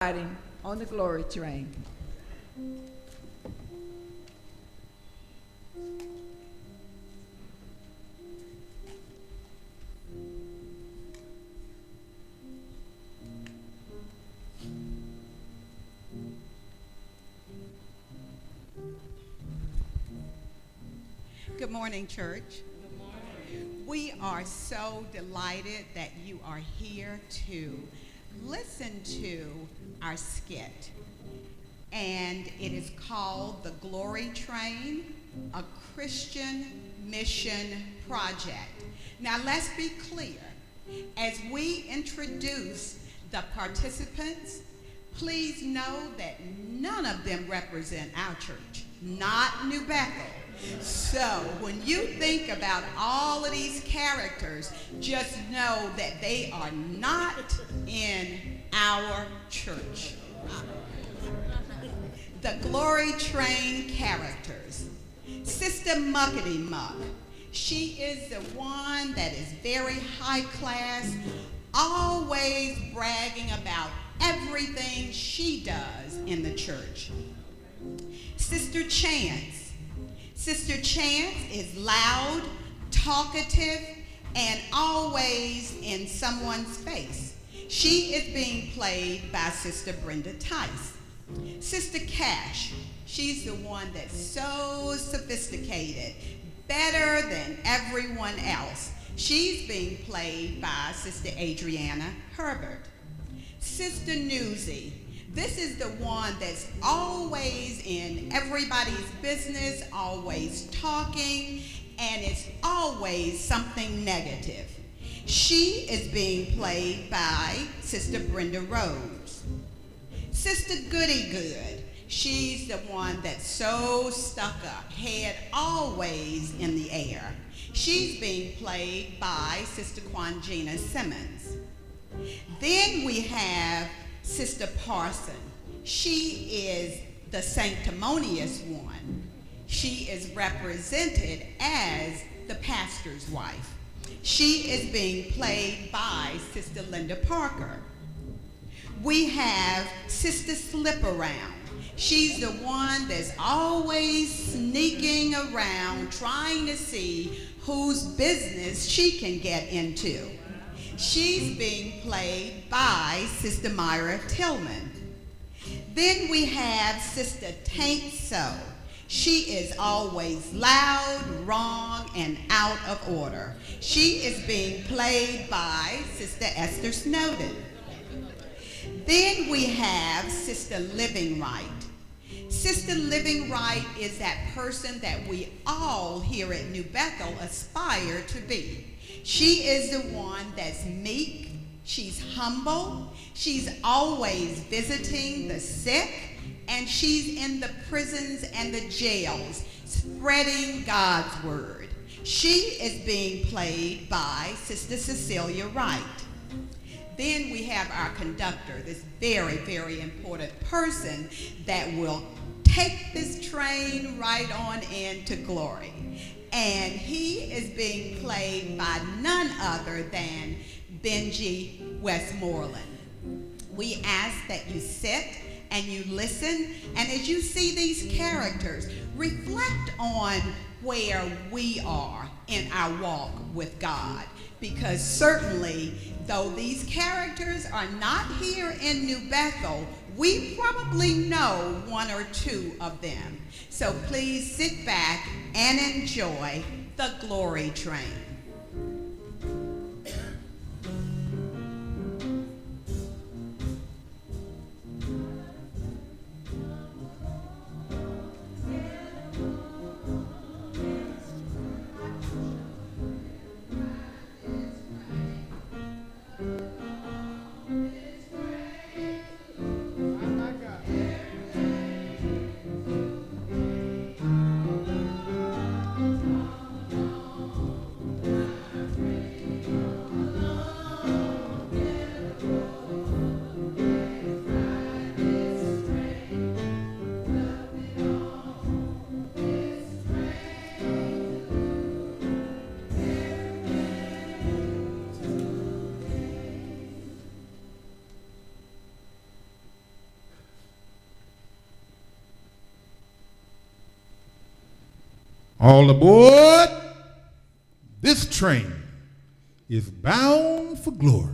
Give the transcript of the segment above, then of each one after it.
riding on the glory train. Good morning, church. Good morning. We are so delighted that you are here to listen to our skit. And it is called The Glory Train, a Christian Mission Project. Now let's be clear. As we introduce the participants, please know that none of them represent our church, not New Bethel. So when you think about all of these characters, just know that they are not in our church. The Glory Train characters. Sister Muckety Muck. She is the one that is very high class, always bragging about everything she does in the church. Sister Chance. Sister Chance is loud, talkative, and always in someone's face. She is being played by Sister Brenda Tice. Sister Cash, she's the one that's so sophisticated, better than everyone else. She's being played by Sister Adriana Herbert. Sister Newsy. This is the one that's always in everybody's business, always talking, and it's always something negative. She is being played by Sister Brenda Rhodes. Sister Goody Good. She's the one that's so stuck up, head always in the air. She's being played by Sister Quangina Simmons. Then we have Sister Parson. She is the sanctimonious one. She is represented as the pastor's wife. She is being played by Sister Linda Parker. We have Sister Slip Around. She's the one that's always sneaking around trying to see whose business she can get into. She's being played by Sister Myra Tillman. Then we have Sister Taint So. She is always loud, wrong, and out of order. She is being played by Sister Esther Snowden. Then we have Sister Living Right. Sister Living Right is that person that we all here at New Bethel aspire to be. She is the one that's meek, she's humble, she's always visiting the sick, and she's in the prisons and the jails spreading God's word. She is being played by Sister Cecilia Wright. Then we have our conductor, this very, very important person that will take this train right on into glory. And he is being played by none other than Benjy Westmoreland. We ask that you sit and you listen, and as you see these characters, reflect on where we are in our walk with God. Because certainly, though these characters are not here in New Bethel, we probably know one or two of them. So please sit back and enjoy the Glory Train. All aboard. This train is bound for glory.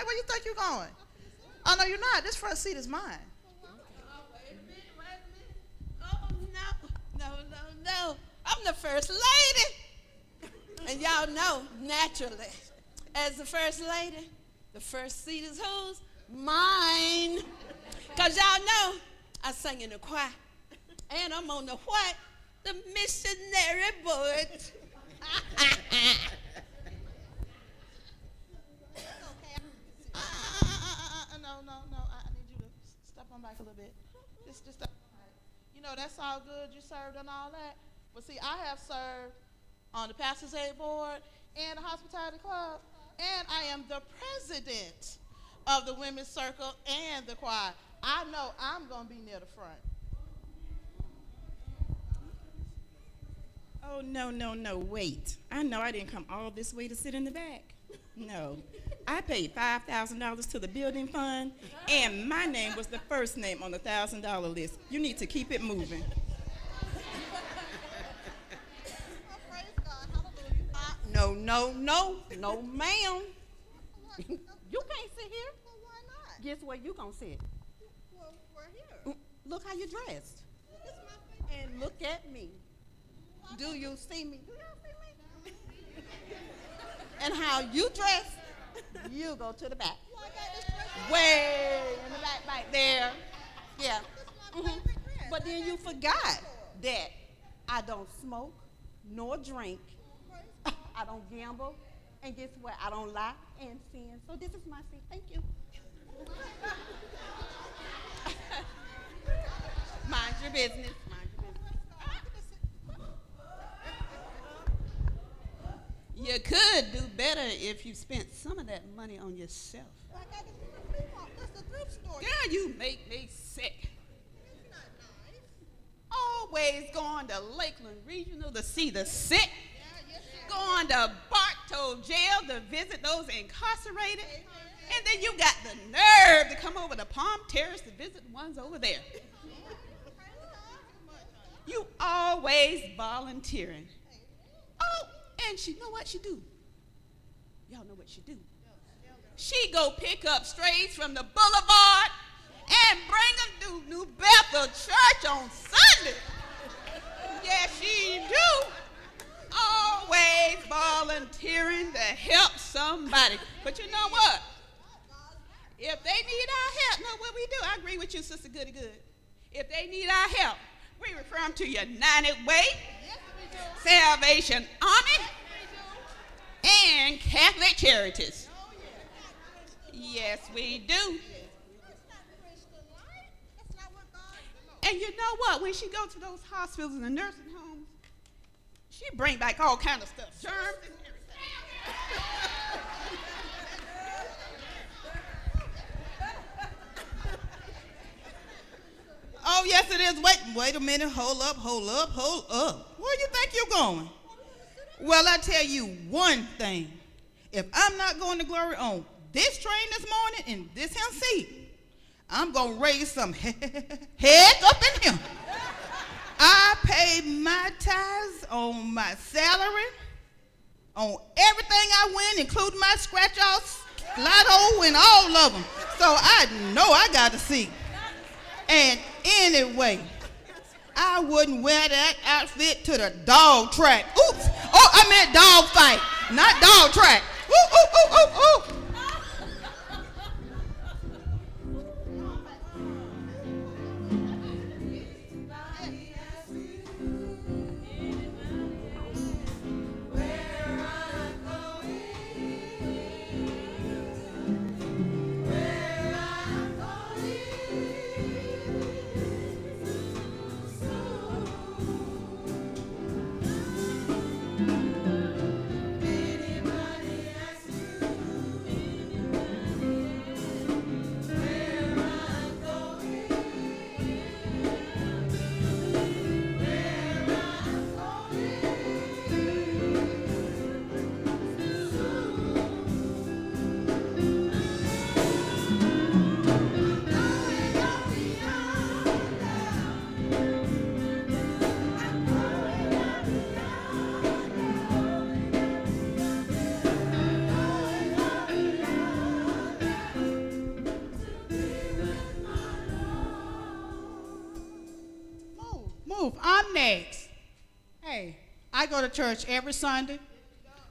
Where you think you're going? Oh, no, you're not. This front seat is mine. Wait a minute. Oh, no. I'm the first lady. And y'all know, naturally, as the first lady, the first seat is whose? Mine. Because y'all know, I sing in the choir. And I'm on the what? The missionary board. No. I need you to step on back a little bit. Just step on back. You know, that's all good. You served and all that. But see, I have served on the Pastor's Aid Board and the Hospitality Club. And I am the president of the Women's Circle and the choir. I know I'm going to be near the front. Oh, no, wait. I know I didn't come all this way to sit in the back. No. I paid $5,000 to the building fund, and my name was the first name on the $1,000 list. You need to keep it moving. No, ma'am. You can't sit here. Well, why not? Guess where you gonna sit? Well, we're here. Look how you dressed. This is my favorite. And look at me. Do you see me? Do y'all see me? And how you dress, you go to the back. Well, I got this dress. Way in the back right there. Yeah. This is my favorite dress. But then you forgot that I don't smoke nor drink. I don't gamble. And guess what? I don't lie and sin. So this is my seat. Thank you. Mind your business. You could do better if you spent some of that money on yourself. I got this from the flea market. That's the thrift store. Girl, you make me sick. It's not nice. Always going to Lakeland Regional to see the sick. Yeah, yes, sir. Going to Bartow Jail to visit those incarcerated. And then you got the nerve to come over to Palm Terrace to visit the ones over there. You always volunteering. Oh, and she know what she do. Y'all know what she do. She go pick up strays from the boulevard and bring them to New Bethel Church on Sunday. Yes, she do. Always volunteering to help somebody. But you know what? If they need our help, know what we do? I agree with you, Sister Goody Good. If they need our help, we refer them to United Way, Salvation Army, and Catholic Charities. Yes, we do. And you know what? When she goes to those hospitals and the nursing homes, she bring back all kind of stuff, germs and everything. Oh, yes, it is. Wait a minute. Hold up. Where you think you're going? Well, I tell you one thing. If I'm not going to glory on this train this morning in this here seat, I'm going to raise some heads up in here. I pay my tithes on my salary, on everything I win, including my scratch-offs, lotto, and all of them. So I know I got a seat. And anyway, I wouldn't wear that outfit to the dog track. Oops. Oh, I meant dog fight, not dog track. Ooh, ooh, ooh, ooh, ooh. I'm next. Hey, I go to church every Sunday.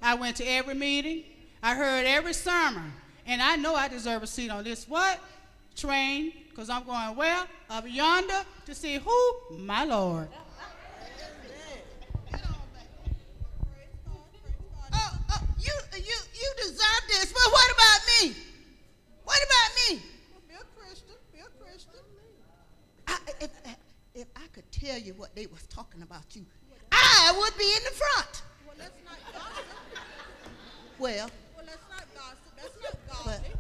I went to every meeting. I heard every sermon. And I know I deserve a seat on this what? Train, because I'm going where? Up yonder to see who? My Lord. You deserve this, but what about me? What about me? Be a Christian. Be a Christian. If I could tell you what they was talking about you, I would be in the front. Well, let's not gossip. Well, Let's not gossip. That's not but godly.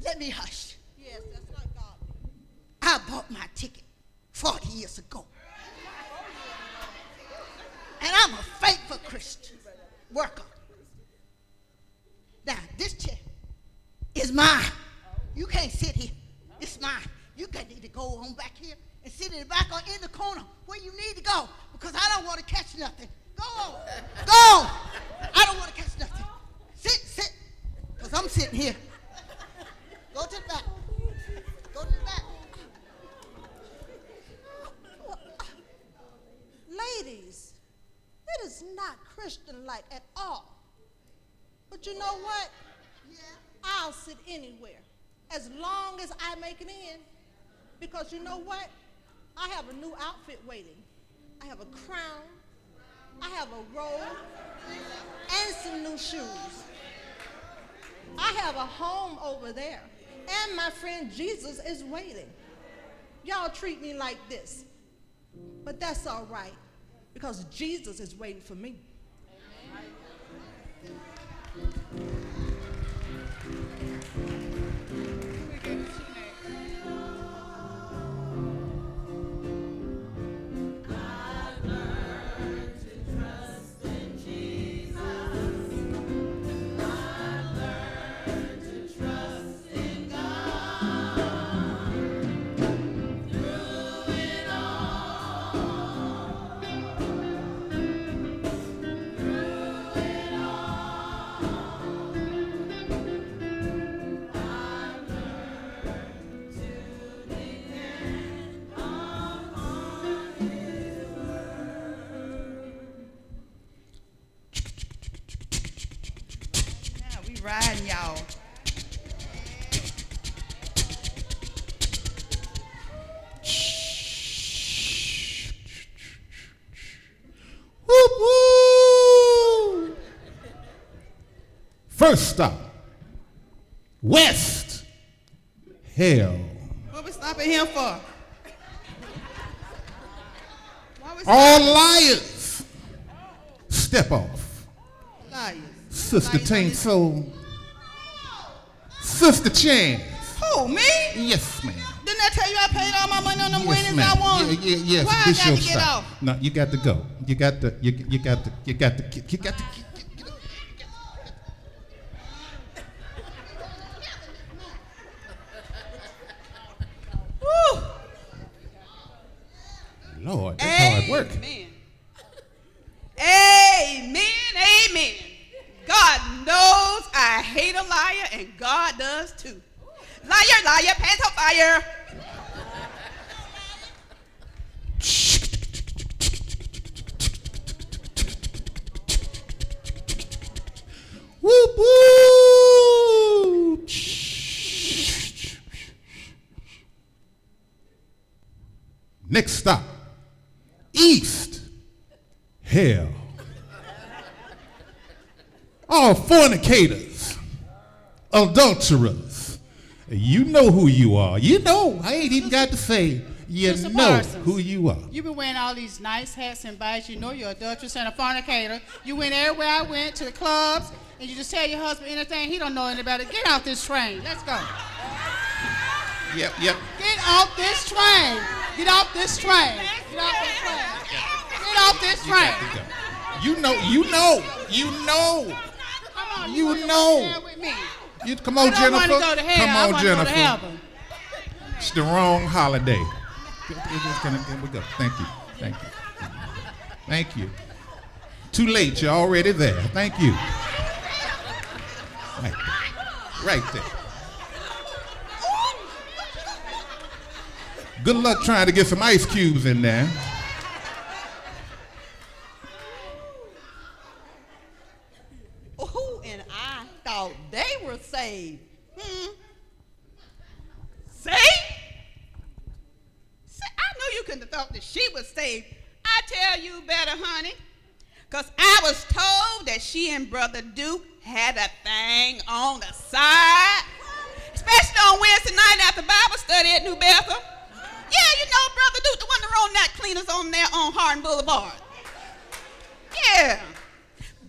let me hush. Yes, that's not godly. I bought my ticket 40 years ago. And I'm a faithful Christian worker. Now, this chair is mine. You can't sit here. It's mine. You need to go on back here and sit in the back or in the corner where you need to go because I don't want to catch nothing. Go on. Go. I don't want to catch nothing. Sit. Because I'm sitting here. Go to the back. Go to the back. Ladies, it is not Christian-like at all. But you know what? I'll sit anywhere as long as I make it in. Because you know what? I have a new outfit waiting. I have a crown. I have a robe and some new shoes. I have a home over there. And my friend Jesus is waiting. Y'all treat me like this. But that's all right because Jesus is waiting for me. Riding, y'all. Whoop, whoop. First stop, West. Hell. What we stopping him for? All liars. Step off. Liars. Sister Liars Taint Soul. Sister Chance. Who, me? Yes, ma'am. Didn't I tell you I paid all my money on them Yes, winnings ma'am. I won? Yes, Why this I got your to get stop. off? No, you got to go. You got to. Woo! Lord, that's hard work. Amen. Amen. Amen. God knows I hate a liar, and God does too. Liar, liar, pants on fire. Whoop, whoop. Next stop, East Hell. All fornicators, adulterers. You know who you are. You know. I ain't even got to say. You Mr. know Parsons, who you are. You've been wearing all these nice hats and badges. You know you're an adulteress and a fornicator. You went everywhere I went, to the clubs, and you just tell your husband anything. He don't know anything about it. Get off this train. Let's go. Yep. Get off this train. Get off this train. Get off this train. Get off this train. You know. Come on, You wanna know. go there with me. Come on, I don't Jennifer. want to go to hell. Come I on, want to go to Jennifer. heaven. It's the wrong holiday. Here we go. Thank you. Thank you. Too late. You're already there. Thank you. Right there. Good luck trying to get some ice cubes in there. Ooh, and I thought they were saved. Saved? I know you couldn't have thought that she was saved. I tell you better, honey. Because I was told that she and Brother Duke had a thing on the side. Especially on Wednesday night after Bible study at New Bethel. Yeah, you know Brother Duke, the one that run that cleaners on there on Hardin Boulevard. Yeah.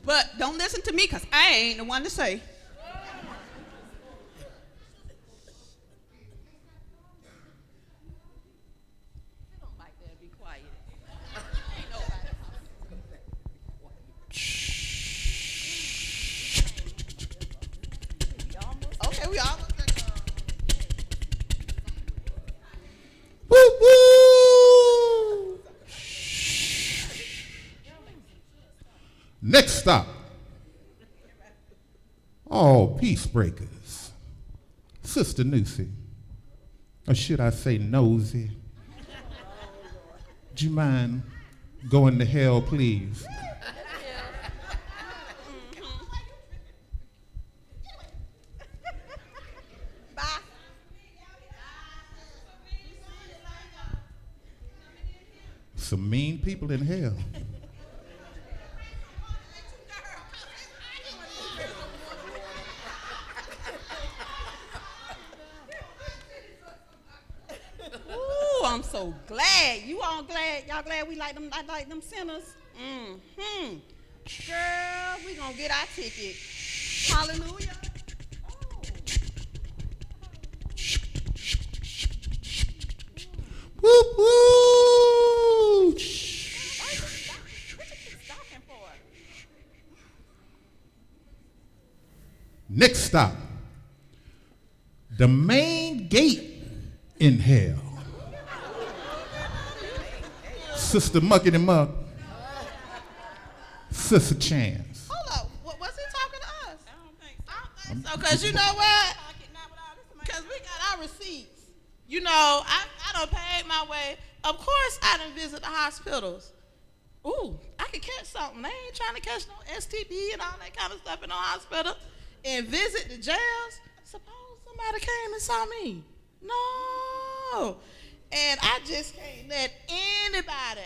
But don't listen to me, because I ain't the one to say. You don't like that, be quiet. Ain't nobody. Okay, we almost done. Woo, woo. Next stop. All peace breakers. Sister Nucy, or should I say nosy? Do you mind going to hell, please? Bye. Some mean people in hell. Ooh, I'm so glad. You all glad? Y'all glad we like them? I like them sinners. Mm-hmm. Girl, we gonna get our ticket. Hallelujah. Whoop, whoop. What you stopping for? Next stop, the main gate in hell. Sister Muckety Muck, Sister Chance. Hold up. Was he talking to us? I don't think so. I don't think so, because you know what? Because we got our receipts. You know, I done paid my way. Of course, I done visit the hospitals. Ooh, I could catch something. They ain't trying to catch no STD and all that kind of stuff in no hospital. And visit the jails. Suppose somebody came and saw me. No. And I just can't let anybody,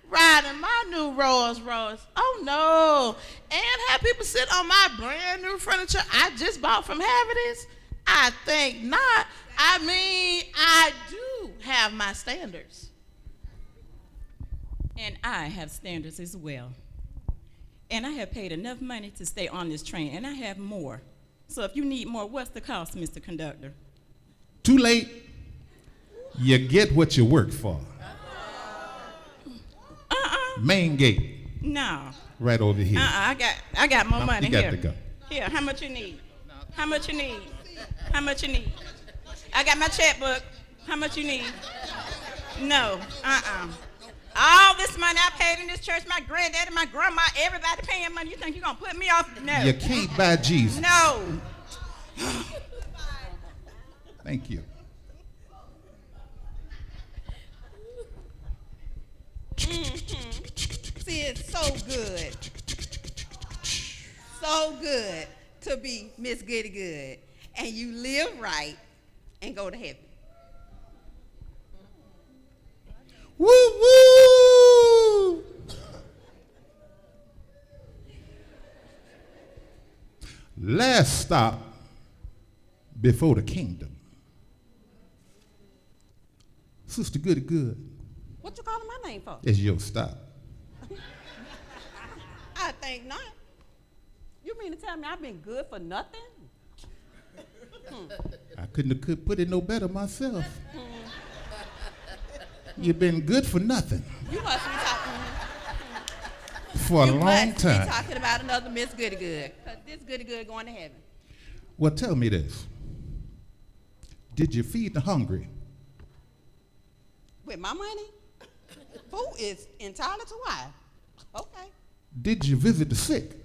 ride in my new Rolls Royce. Oh, no. And have people sit on my brand new furniture I just bought from Haverty's? I think not. I do have my standards. And I have standards as well. And I have paid enough money to stay on this train, and I have more. So if you need more, what's the cost, Mr. Conductor? Too late. You get what you work for. Main gate, No. right over here. I got more money You got here. to go. Here, how much you need? How much you need? How much you need? I got my checkbook. How much you need? No, All this money I paid in this church, my granddaddy, my grandma, everybody paying money. You think you're going to put me off? No. You can't buy Jesus. No. Thank you. See, it's so good. So good to be Miss Goody Good. And you live right and go to heaven. Woo woo! Last stop before the kingdom. Sister Goody Good. What you calling my name for? It's your stop. I think not. You mean to tell me I've been good for nothing? I couldn't have put it no better myself. You've been good for nothing. You must be talking. For a You long must be time. talking about another Miss Goody Good. Because this Goody Good going to heaven. Well, tell me this. Did you feed the hungry? With my money? Food is entirely to why. Okay. Did you visit the sick?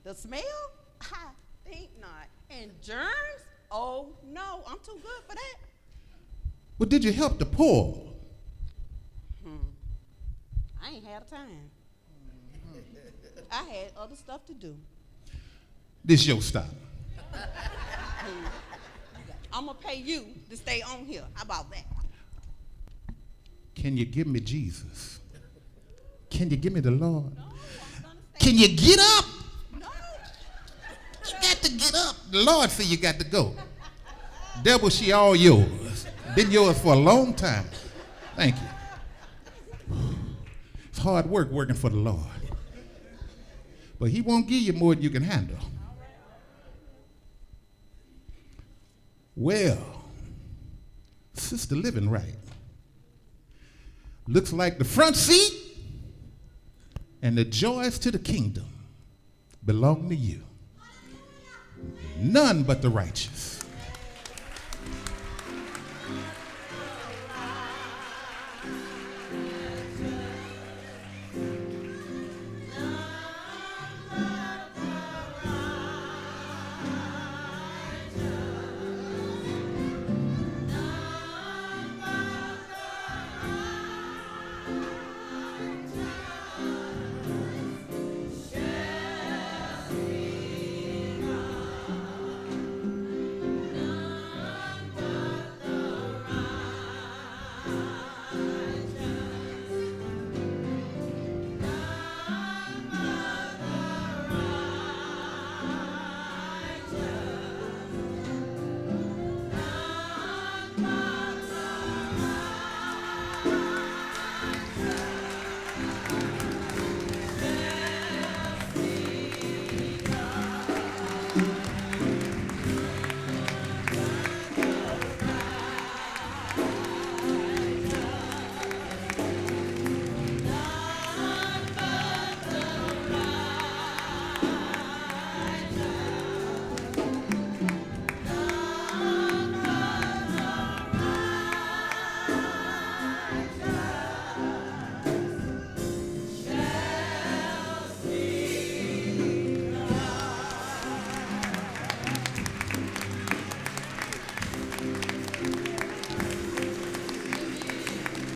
The smell? I think not. And germs? Oh, no. I'm too good for that. Well, did you help the poor? I ain't had time. I had other stuff to do. This your stop. I'm going to pay you to stay on here. How about that? Can you give me Jesus? Can you give me the Lord? No, I'm gonna stay. Can you get up? No. You got to get up. The Lord said you got to go. Devil, she all yours. Been yours for a long time. Thank you. It's hard work working for the Lord. But he won't give you more than you can handle. Well, sister living right. Looks like the front seat and the joys to the kingdom belong to you. None but the righteous